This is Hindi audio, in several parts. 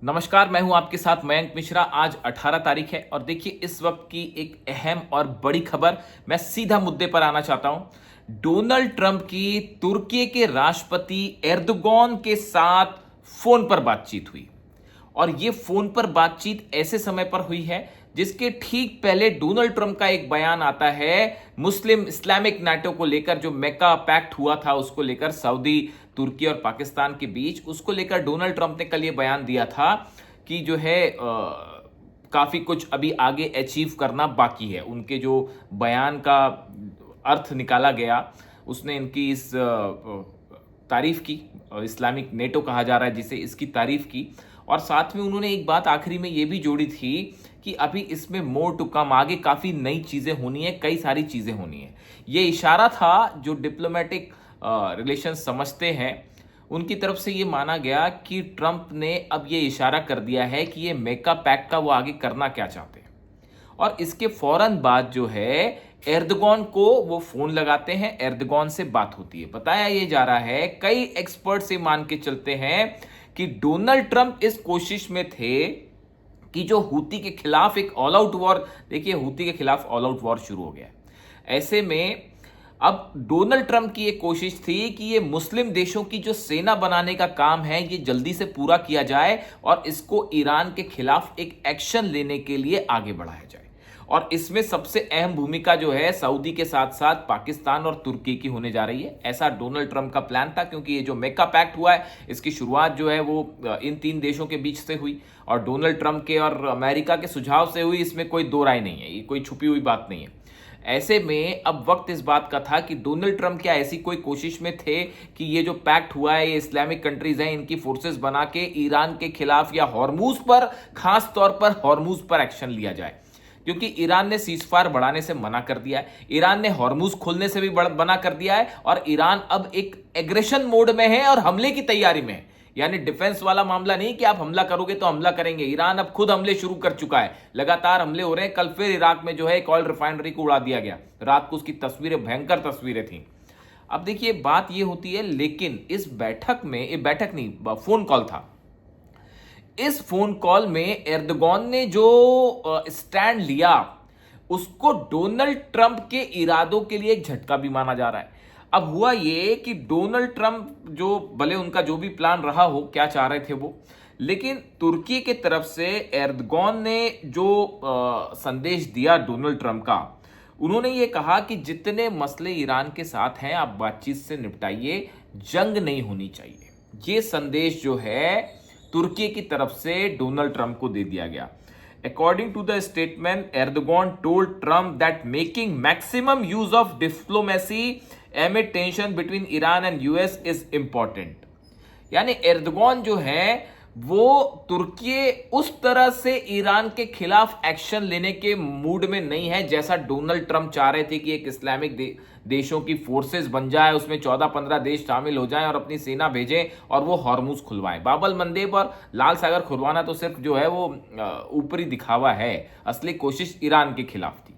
नमस्कार, मैं हूं आपके साथ मयंक मिश्रा। आज 18 तारीख है और देखिए इस वक्त की एक अहम और बड़ी खबर। मैं सीधा मुद्दे पर आना चाहता हूं। डोनाल्ड ट्रंप की तुर्की के राष्ट्रपति एर्दोगन के साथ फोन पर बातचीत हुई और ये फोन पर बातचीत ऐसे समय पर हुई है जिसके ठीक पहले डोनाल्ड ट्रंप का एक बयान आता है मुस्लिम इस्लामिक नाटो को लेकर, जो मेका पैक्ट हुआ था उसको लेकर, सऊदी, तुर्की और पाकिस्तान के बीच, उसको लेकर डोनाल्ड ट्रंप ने कल ये बयान दिया था कि जो है काफी कुछ अभी अभी अचीव करना बाकी है। उनके जो बयान का अर्थ निकाला गया, उसने इनकी इस तारीफ की, इस्लामिक नेटो कहा जा रहा है जिसे, इसकी तारीफ की। और साथ में उन्होंने एक बात आखिरी में ये भी जोड़ी थी कि अभी इसमें मोर टू कम, आगे काफी नई चीजें होनी है, कई सारी चीजें होनी है। ये इशारा था, जो डिप्लोमेटिक रिलेशन समझते हैं उनकी तरफ से ये माना गया कि ट्रंप ने अब ये इशारा कर दिया है कि ये मेका पैक्ट का वो आगे करना क्या चाहते हैं। और इसके फौरन बाद जो है एर्दोगन को वो फोन लगाते हैं, एर्दोगन से बात होती है। बताया ये जा रहा है, कई एक्सपर्ट से मान के चलते हैं कि डोनाल्ड ट्रंप इस कोशिश में थे कि जो हूती के खिलाफ एक ऑल आउट वॉर, देखिए हूती के खिलाफ ऑल आउट वॉर शुरू हो गया। ऐसे में अब डोनाल्ड ट्रंप की एक कोशिश थी कि ये मुस्लिम देशों की जो सेना बनाने का काम है ये जल्दी से पूरा किया जाए और इसको ईरान के खिलाफ एक एक्शन लेने के लिए आगे बढ़ाया जाए। और इसमें सबसे अहम भूमिका जो है सऊदी के साथ साथ पाकिस्तान और तुर्की की होने जा रही है। ऐसा डोनाल्ड ट्रंप का प्लान था, क्योंकि ये जो मेका पैक्ट हुआ है इसकी शुरुआत जो है वो इन तीन देशों के बीच से हुई और डोनाल्ड ट्रंप के और अमेरिका के सुझाव से हुई। इसमें कोई दो राय नहीं है, ये कोई छुपी हुई बात नहीं है। ऐसे में अब वक्त इस बात का था कि डोनाल्ड ट्रंप क्या ऐसी कोई कोशिश में थे कि ये जो पैक्ट हुआ है, ये इस्लामिक कंट्रीज हैं, इनकी फोर्सेस बना के ईरान के खिलाफ या हॉर्मूज पर, खास तौर पर हॉर्मूज पर एक्शन लिया जाए। क्योंकि ईरान ने सीजफायर बढ़ाने से मना कर दिया है, ईरान ने हॉर्मूज खोलने से भी मना कर दिया है और ईरान अब एक एग्रेशन मोड में है और हमले की तैयारी में है। यानी डिफेंस वाला मामला नहीं कि आप हमला करोगे तो हमला करेंगे। ईरान अब खुद हमले शुरू कर चुका है, लगातार हमले हो रहे हैं। कल फिर इराक में जो है एक ऑयल रिफाइनरी को उड़ा दिया गया, रात को उसकी तस्वीरें, भयंकर तस्वीरें थी। अब देखिए बात ये होती है, लेकिन इस बैठक में, ये बैठक नहीं, फोन कॉल था। इस फोन कॉल में एर्दोगन ने जो स्टैंड लिया उसको डोनाल्ड ट्रंप के इरादों के लिए एक झटका भी माना जा रहा है। अब हुआ ये कि डोनाल्ड ट्रंप, जो भले उनका जो भी प्लान रहा हो, क्या चाह रहे थे वो, लेकिन तुर्की के तरफ से एर्दोगन ने जो संदेश दिया डोनाल्ड ट्रंप का, उन्होंने ये कहा कि जितने मसले ईरान के साथ हैं आप बातचीत से निपटाइए, जंग नहीं होनी चाहिए। ये संदेश जो है तुर्की की तरफ से डोनाल्ड ट्रंप को दे दिया गया। According to the statement, Erdogan told Trump that making maximum use of diplomacy amid tension between Iran and US is important। यानी एर्दोगन जो है वो तुर्की उस तरह से ईरान के खिलाफ एक्शन लेने के मूड में नहीं है जैसा डोनाल्ड ट्रंप चाह रहे थे कि एक इस्लामिक देशों की फोर्सेस बन जाए, उसमें 14-15 देश शामिल हो जाएं और अपनी सेना भेजें और वो हॉर्मुज खुलवाएं। बाबल मंदेब और लाल सागर खुलवाना तो सिर्फ जो है वो ऊपरी दिखावा है, असली कोशिश ईरान के खिलाफ थी।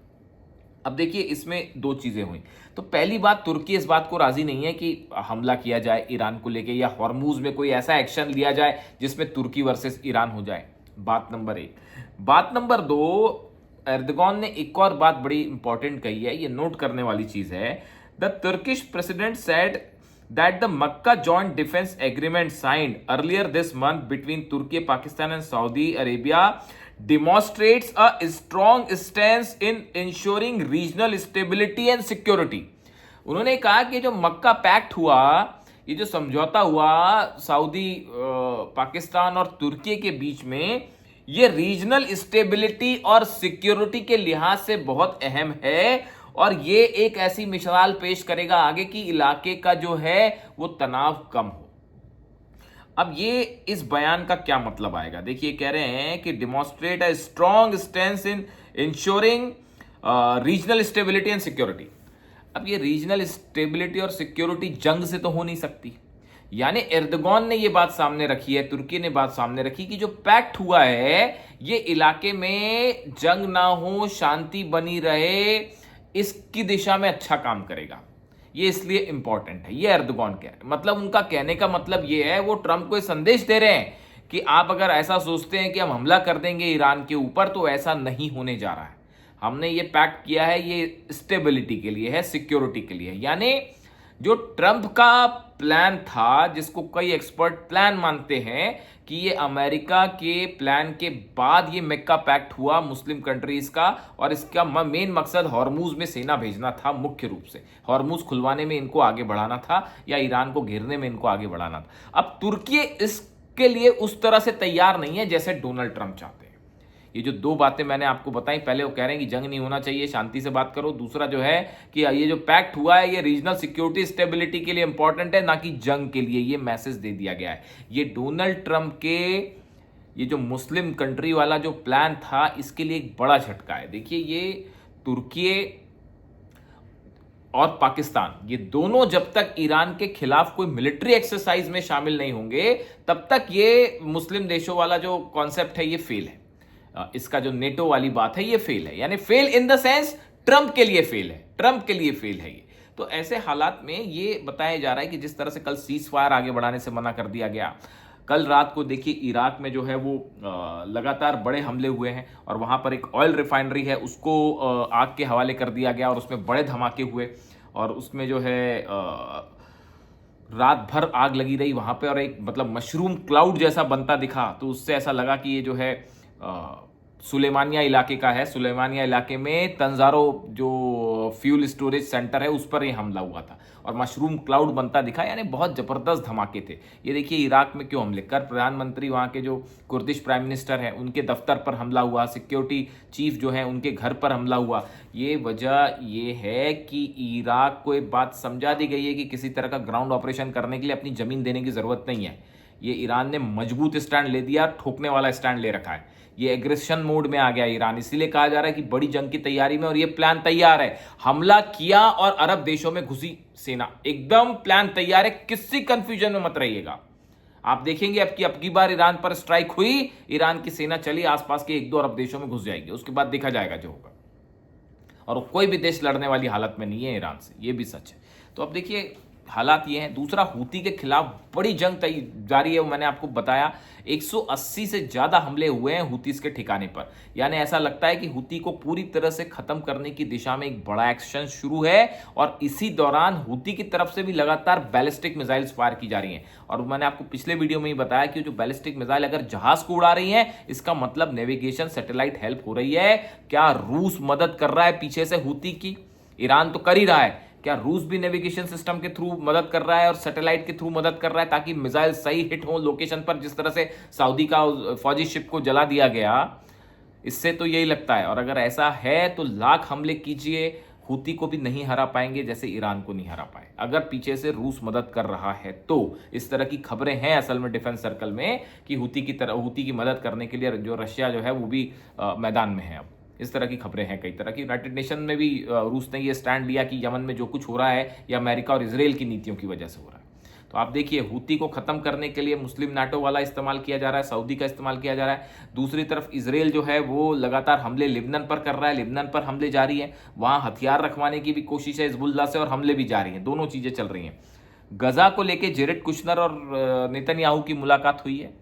अब देखिए इसमें दो चीजें हुई। तो पहली बात, तुर्की इस बात को राजी नहीं है कि हमला किया जाए ईरान को लेके या हॉर्मूज में कोई ऐसा एक्शन लिया जाए जिसमें तुर्की वर्सेस ईरान हो जाए। बात नंबर एक। बात नंबर दो, एर्दोगन ने एक और बात बड़ी इंपॉर्टेंट कही है, ये नोट करने वाली चीज है। The Turkish president said that the Makkah Joint Defense Agreement signed earlier this month between Turkey, Pakistan and Saudi Arabia demonstrates a strong stance in ensuring regional stability and security। उन्होंने कहा कि जो मक्का पैक्ट हुआ, ये जो समझौता हुआ सऊदी, पाकिस्तान और तुर्की के बीच में, ये रीजनल स्टेबिलिटी और सिक्योरिटी के लिहाज से बहुत अहम है और ये एक ऐसी मिसाल पेश करेगा आगे की इलाके का जो है वो तनाव कम हो। अब ये इस बयान का क्या मतलब आएगा, देखिए कह रहे हैं कि demonstrate a strong stand in ensuring regional stability and security. अब ये रीजनल स्टेबिलिटी और सिक्योरिटी जंग से तो हो नहीं सकती। यानी एर्दोगन ने ये बात सामने रखी है, तुर्की ने बात सामने रखी कि जो पैक्ट हुआ है ये इलाके में जंग ना हो, शांति बनी रहे, इसकी दिशा में अच्छा काम करेगा। ये इसलिए इंपॉर्टेंट है, ये एर्दोगन कह रहे हैं। मतलब उनका कहने का मतलब ये है, वो ट्रंप को संदेश दे रहे हैं कि आप अगर ऐसा सोचते हैं कि हम हमला कर देंगे ईरान के ऊपर, तो ऐसा नहीं होने जा रहा है। हमने ये पैक्ट किया है, ये स्टेबिलिटी के लिए है, सिक्योरिटी के लिए। यानी जो ट्रंप का प्लान था, जिसको कई एक्सपर्ट प्लान मानते हैं कि ये अमेरिका के प्लान के बाद ये मेक्का पैक्ट हुआ मुस्लिम कंट्रीज का, और इसका मेन मकसद हॉर्मूज में सेना भेजना था। मुख्य रूप से हॉर्मूज खुलवाने में इनको आगे बढ़ाना था, या ईरान को घेरने में इनको आगे बढ़ाना था। अब तुर्की इसके लिए उस तरह से तैयार नहीं है जैसे डोनाल्ड ट्रंप चाहते हैं। ये जो दो बातें मैंने आपको बताई, पहले वो कह रहे हैं कि जंग नहीं होना चाहिए, शांति से बात करो। दूसरा जो है कि ये जो पैक्ट हुआ है ये रीजनल सिक्योरिटी स्टेबिलिटी के लिए इंपॉर्टेंट है, ना कि जंग के लिए। ये मैसेज दे दिया गया है। ये डोनाल्ड ट्रंप के ये जो मुस्लिम कंट्री वाला जो प्लान था, इसके लिए एक बड़ा झटका है। देखिए, ये तुर्की और पाकिस्तान, ये दोनों जब तक ईरान के खिलाफ कोई मिलिट्री एक्सरसाइज में शामिल नहीं होंगे, तब तक ये मुस्लिम देशों वाला जो कॉन्सेप्ट है ये फेल है। इसका जो नेटो वाली बात है ये फेल है। यानी fail in the sense Trump के लिए फेल है, ट्रंप के लिए फेल है ये। तो ऐसे हालात में ये बताया जा रहा है कि जिस तरह से कल सीज फायर आगे बढ़ाने से मना कर दिया गया, कल रात को देखिए इराक में जो है वो लगातार बड़े हमले हुए हैं, और वहां पर एक ऑयल रिफाइनरी है उसको आग के हवाले कर दिया गया, और उसमें बड़े धमाके हुए, और उसमें जो है रात भर आग लगी रही वहां पे, और एक मतलब मशरूम क्लाउड जैसा बनता दिखा। तो उससे ऐसा लगा कि ये जो है सुलेमानिया इलाके का है। सुलेमानिया इलाके में तंजारो जो फ्यूल स्टोरेज सेंटर है उस पर ये हमला हुआ था, और मशरूम क्लाउड बनता दिखा। यानी बहुत जबरदस्त धमाके थे। ये देखिए इराक में क्यों हमले कर, प्रधानमंत्री वहां के जो कुर्दिश प्राइम मिनिस्टर हैं उनके दफ्तर पर हमला हुआ, सिक्योरिटी चीफ जो है उनके घर पर हमला हुआ। ये वजह ये है कि इराक को एक बात समझा दी गई है कि किसी तरह का ग्राउंड ऑपरेशन करने के लिए अपनी जमीन देने की जरूरत नहीं है। ये ईरान ने मजबूत स्टैंड ले दिया, ठोकने वाला स्टैंड ले रखा है। ये एग्रेशन मोड में आ गया ईरान, इसीलिए कहा जा रहा है कि बड़ी जंग की तैयारी में, और ये प्लान तैयार है। हमला किया और अरब देशों में घुसी सेना, एकदम प्लान तैयार है। किसी कंफ्यूजन में मत रहिएगा। आप देखेंगे अब की बार ईरान पर स्ट्राइक हुई, ईरान की सेना चली, आसपास के 1-2 अरब देशों में घुस जाएगी। उसके बाद देखा जाएगा जो होगा। और कोई भी देश लड़ने वाली हालत में नहीं है ईरान से, ये भी सच है। तो अब देखिए हालात ये हैं। दूसरा, हूती के खिलाफ बड़ी जंग जारी है। वो मैंने आपको बताया 180 से ज्यादा हमले हुए हैं हूतीस के ठिकाने पर। यानी ऐसा लगता है कि हूती को पूरी तरह से खत्म करने की दिशा में एक बड़ा एक्शन शुरू है, और इसी दौरान हूती की तरफ से भी लगातार बैलिस्टिक मिसाइल्स फायर की जा रही हैं। और मैंने आपको पिछले वीडियो में ही बताया कि जो बैलिस्टिक मिसाइल अगर जहाज को उड़ा रही है, इसका मतलब नेविगेशन सैटेलाइट हेल्प हो रही है। क्या रूस मदद कर रहा है पीछे से हूती की? ईरान तो कर ही रहा है। क्या रूस भी नेविगेशन सिस्टम के थ्रू मदद कर रहा है और सैटेलाइट के थ्रू मदद कर रहा है, ताकि मिसाइल सही हिट हो लोकेशन पर? जिस तरह से सऊदी का फौजी शिप को जला दिया गया, इससे तो यही लगता है। और अगर ऐसा है तो लाख हमले कीजिए, हूती को भी नहीं हरा पाएंगे जैसे ईरान को नहीं हरा पाए, अगर पीछे से रूस मदद कर रहा है तो। इस तरह की खबरें हैं असल में डिफेंस सर्कल में कि हूती की मदद करने के लिए जो रशिया जो है वो भी मैदान में है। अब इस तरह की खबरें हैं कई तरह की। यूनाइटेड नेशन में भी रूस ने ये स्टैंड लिया कि यमन में जो कुछ हो रहा है ये अमेरिका और इसराइल की नीतियों की वजह से हो रहा है। तो आप देखिए, हूती को खत्म करने के लिए मुस्लिम नाटो वाला इस्तेमाल किया जा रहा है, सऊदी का इस्तेमाल किया जा रहा है। दूसरी तरफ इसराइल जो है वो लगातार हमले लिबनन पर कर रहा है, लिबनन पर हमले जारी हैं। वहां हथियार रखवाने की भी कोशिश है हिजबुल्लाह से, और हमले भी जारी हैं। दोनों चीजें चल रही हैं। गजा को लेकर जेरेड कुशनर और नेतन्याहू की मुलाकात हुई है।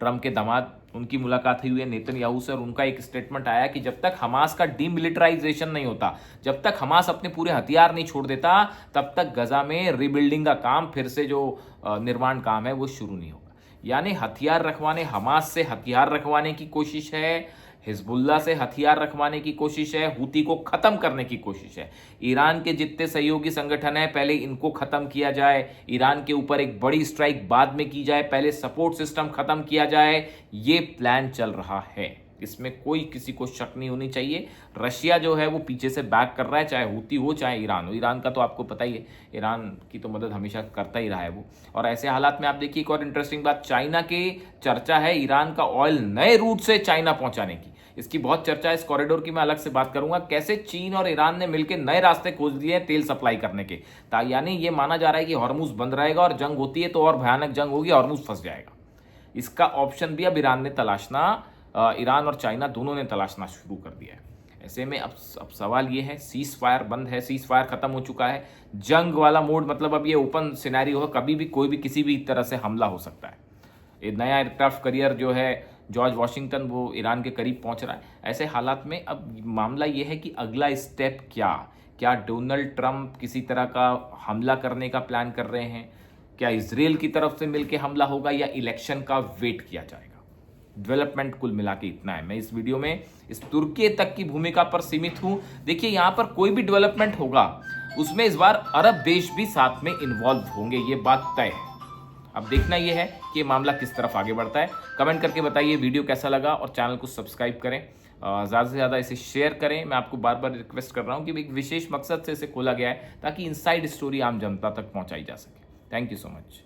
ट्रंप के दामाद, उनकी मुलाकात हुई है नेतन्याहू से, और उनका एक स्टेटमेंट आया कि जब तक हमास का डीमिलिटराइजेशन नहीं होता, जब तक हमास अपने पूरे हथियार नहीं छोड़ देता, तब तक गजा में रिबिल्डिंग का काम, फिर से जो निर्माण काम है वो शुरू नहीं होगा। यानी हथियार रखवाने, हमास से हथियार रखवाने की कोशिश है, हिजबुल्लाह से हथियार रखवाने की कोशिश है, हूती को खत्म करने की कोशिश है। ईरान के जितने सहयोगी संगठन है पहले इनको खत्म किया जाए, ईरान के ऊपर एक बड़ी स्ट्राइक बाद में की जाए, पहले सपोर्ट सिस्टम खत्म किया जाए। ये प्लान चल रहा है, इसमें कोई किसी को शक नहीं होनी चाहिए। रशिया जो है वो पीछे से बैक कर रहा है, चाहे हूती हो चाहे ईरान हो। ईरान का तो आपको पता ही है, ईरान की तो मदद हमेशा करता ही रहा है वो। और ऐसे हालात में आप देखिए एक और इंटरेस्टिंग बात, चाइना की चर्चा है ईरान का ऑयल नए रूट से चाइना पहुंचाने की। इसकी बहुत चर्चा है, इस कॉरिडोर की मैं अलग से बात करूंगा, कैसे चीन और ईरान ने मिलकर नए रास्ते खोज लिए हैं तेल सप्लाई करने के। यानी ये माना जा रहा है कि हॉर्मुज बंद रहेगा, और जंग होती है तो और भयानक जंग होगी, हॉर्मुज फंस जाएगा। इसका ऑप्शन भी अब ईरान ने तलाशना, ईरान और चाइना दोनों ने तलाशना शुरू कर दिया है। ऐसे में अब सवाल ये है, सीज फायर बंद है, सीज फायर खत्म हो चुका है, जंग वाला मोड मतलब अब ये ओपन सिनेरियो है, कभी भी कोई भी किसी भी तरह से हमला हो सकता है। ये नया एयरक्राफ्ट करियर जो है जॉर्ज वॉशिंगटन वो ईरान के करीब पहुंच रहा है। ऐसे हालात में अब मामला ये है कि अगला स्टेप क्या, क्या डोनाल्ड ट्रंप किसी तरह का हमला करने का प्लान कर रहे हैं, क्या इसराइल की तरफ से मिलकर हमला होगा या इलेक्शन का वेट किया जाएगा। डेवलपमेंट कुल मिला के इतना है। मैं इस वीडियो में इस तुर्की तक की भूमिका पर सीमित हूं। देखिए यहां पर कोई भी डेवलपमेंट होगा उसमें इस बार अरब देश भी साथ में इन्वॉल्व होंगे, ये बात तय है। अब देखना यह है कि मामला किस तरफ आगे बढ़ता है। कमेंट करके बताइए वीडियो कैसा लगा और चैनल को सब्सक्राइब करें, ज़्यादा से ज़्यादा इसे शेयर करें। मैं आपको बार बार रिक्वेस्ट कर रहा हूं कि एक विशेष मकसद से इसे खोला गया है ताकि इनसाइड स्टोरी आम जनता तक पहुंचाई जा सके। Thank you so much.